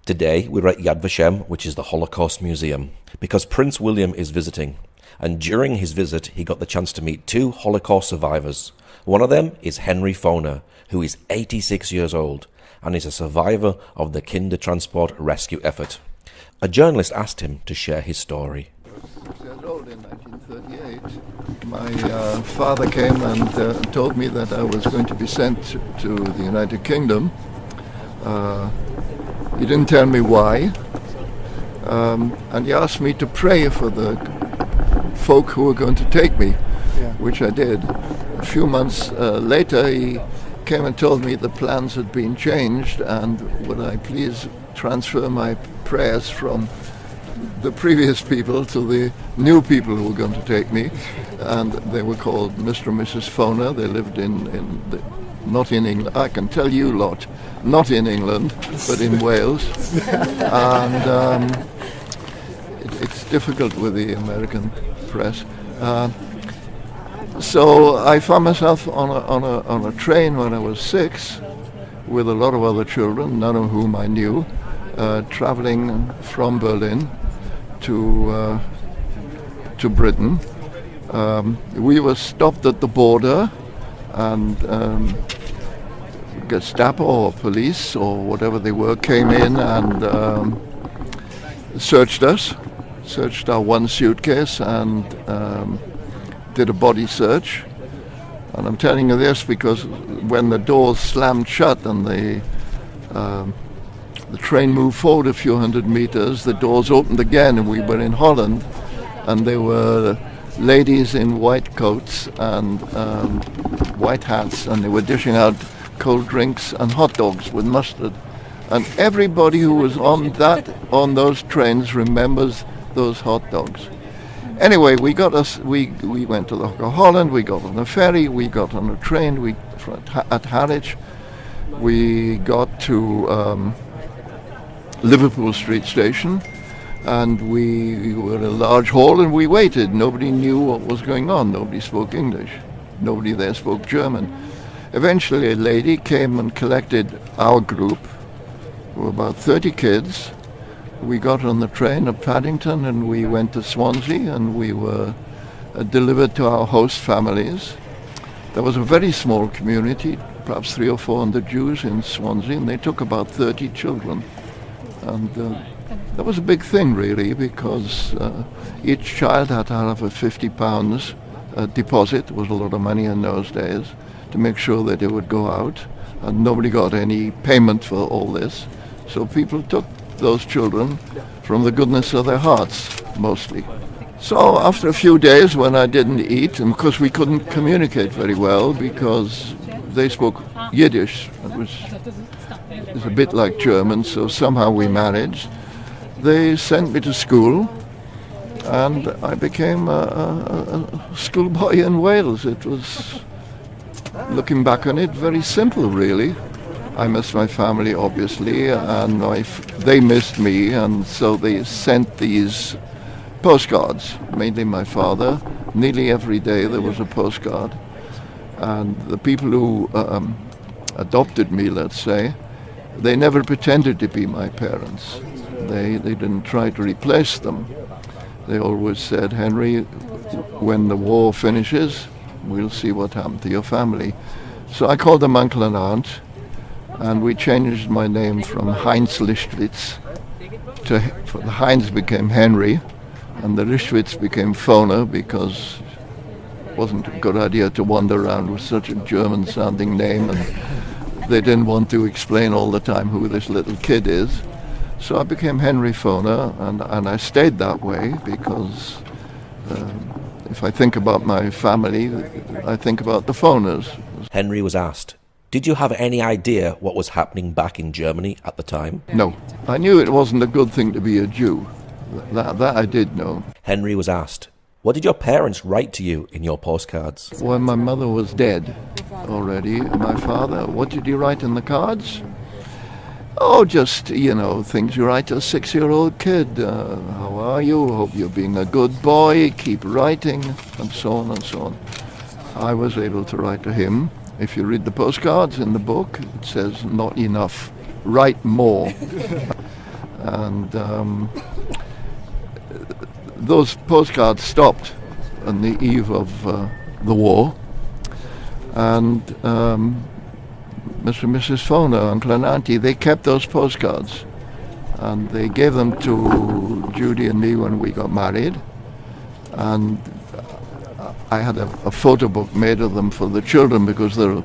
Today we're at Yad Vashem, which is the Holocaust Museum, because Prince William is visiting. And during his visit, he got the chance to meet two Holocaust survivors. One of them is Henry Foner, who is 86 years old and is a survivor of the Kindertransport rescue effort. A journalist asked him to share his story. I was 6 years old in 1938. My father came and told me that I was going to be sent to the United Kingdom. He didn't tell me why, and he asked me to pray for the folk who were going to take me, which I did. A few months later, he came and told me the plans had been changed, and would I please transfer my prayers from the previous people to the new people who were going to take me. And they were called Mr. and Mrs. Foner. They lived not in England. I can tell you lot, not in England, but in Wales. And it's difficult with the American press. So I found myself on a train when I was 6 with a lot of other children, none of whom I knew, traveling from Berlin to Britain. We were stopped at the border, and Gestapo or police or whatever they were came in and searched us, searched our one suitcase, and did a body search. And I'm telling you this because when the doors slammed shut and the train moved forward a few hundred meters, the doors opened again and we were in Holland, and there were ladies in white coats and white hats, and they were dishing out cold drinks and hot dogs with mustard. And everybody who was on those trains remembers those hot dogs. Anyway, we went to Holland, we got on a ferry, we got on a train at Harwich. We got to Liverpool Street Station, and we were in a large hall and we waited. Nobody knew what was going on. Nobody spoke English. Nobody there spoke German. Eventually a lady came and collected our group. There were about 30 kids. We got on the train at Paddington and we went to Swansea, and we were delivered to our host families. There was a very small community, perhaps 300 or 400 Jews in Swansea, and they took about 30 children. And that was a big thing, really, because each child had to have a £50 deposit. It was a lot of money in those days, to make sure that they would go out, and nobody got any payment for all this. So people took those children from the goodness of their hearts, mostly. So after a few days when I didn't eat, and because we couldn't communicate very well because they spoke Yiddish, it was a bit like German, so somehow we managed. They sent me to school, and I became a schoolboy in Wales. It was, looking back on it, very simple, really. I missed my family, obviously, and they missed me, and so they sent these postcards, mainly my father. Nearly every day there was a postcard. And the people who adopted me, let's say, they never pretended to be my parents. They didn't try to replace them. They always said, Henry, when the war finishes, we'll see what happened to your family. So I called them uncle and aunt, and we changed my name from Heinz Lichtwitz the Heinz became Henry, and the Lichtwitz became Foner, because it wasn't a good idea to wander around with such a German-sounding name, and they didn't want to explain all the time who this little kid is. So I became Henry Foner, and I stayed that way because if I think about my family, I think about the Foners. Henry was asked, did you have any idea what was happening back in Germany at the time? No. I knew it wasn't a good thing to be a Jew. That I did know. Henry was asked, what did your parents write to you in your postcards? Well, my mother was dead already. My father, what did he write in the cards? Oh, just, things you write to a 6-year-old kid. How are you? Hope you're being a good boy. Keep writing, and so on and so on. I was able to write to him. If you read the postcards in the book, it says, not enough. Write more. And those postcards stopped on the eve of the war, and Mr. and Mrs. Foner, Uncle and Auntie, they kept those postcards, and they gave them to Judy and me when we got married, and I had a photo book made of them for the children because they're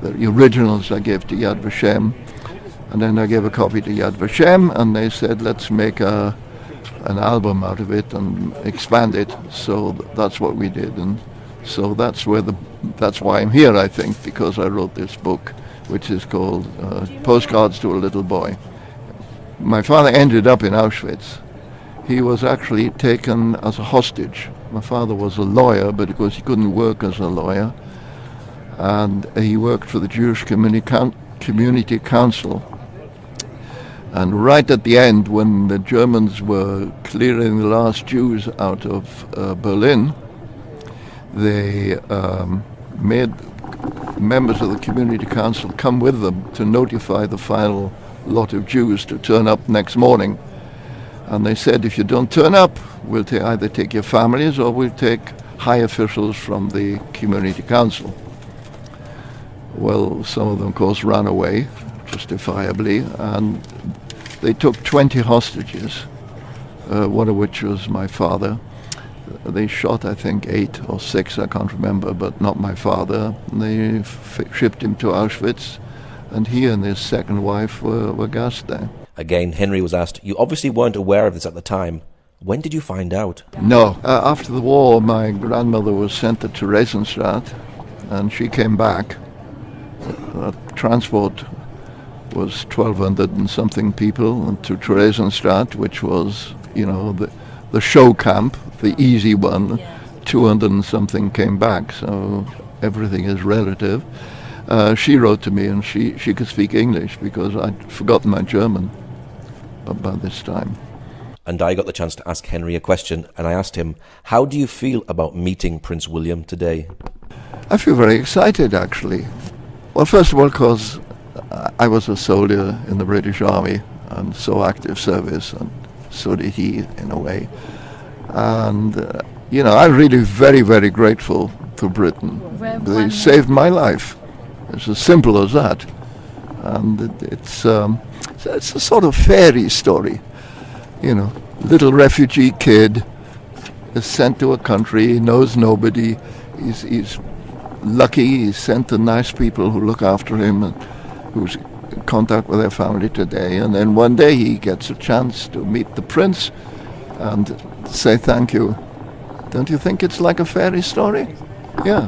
the originals I gave to Yad Vashem, and then I gave a copy to Yad Vashem, and they said, let's make an album out of it and expand it. So that's what we did, and so that's why I'm here, I think, because I wrote this book, which is called Postcards to a Little Boy. My father ended up in Auschwitz. He was actually taken as a hostage. My father was a lawyer, but of course he couldn't work as a lawyer, and he worked for the Jewish Community Council. And right at the end, when the Germans were clearing the last Jews out of Berlin, they made members of the Community Council come with them to notify the final lot of Jews to turn up next morning. And they said, if you don't turn up, we'll either take your families or we'll take high officials from the Community Council. Well, some of them, of course, ran away, justifiably, and they took 20 hostages, one of which was my father. They shot, I think, 8 or 6, I can't remember, but not my father. They shipped him to Auschwitz, and he and his second wife were gassed there. Again, Henry was asked, you obviously weren't aware of this at the time. When did you find out? No. After the war, my grandmother was sent to Theresienstadt, and she came back. Transport was 1,200 and something people, and to Theresienstadt, which was, the show camp, the easy one. 200 and something came back, so everything is relative. She wrote to me, and she could speak English because I'd forgotten my German by this time. And I got the chance to ask Henry a question, and I asked him, how do you feel about meeting Prince William today? I feel very excited, actually. Well, first of all, because I was a soldier in the British Army and saw active service, and so did he, in a way. And, I'm really very, very grateful to Britain. They saved my life. It's as simple as that. And it's a sort of fairy story. Little refugee kid is sent to a country, knows nobody. He's lucky, he's sent to nice people who look after him and who's in contact with their family today. And then one day he gets a chance to meet the prince and say thank you. Don't you think it's like a fairy story? Yeah.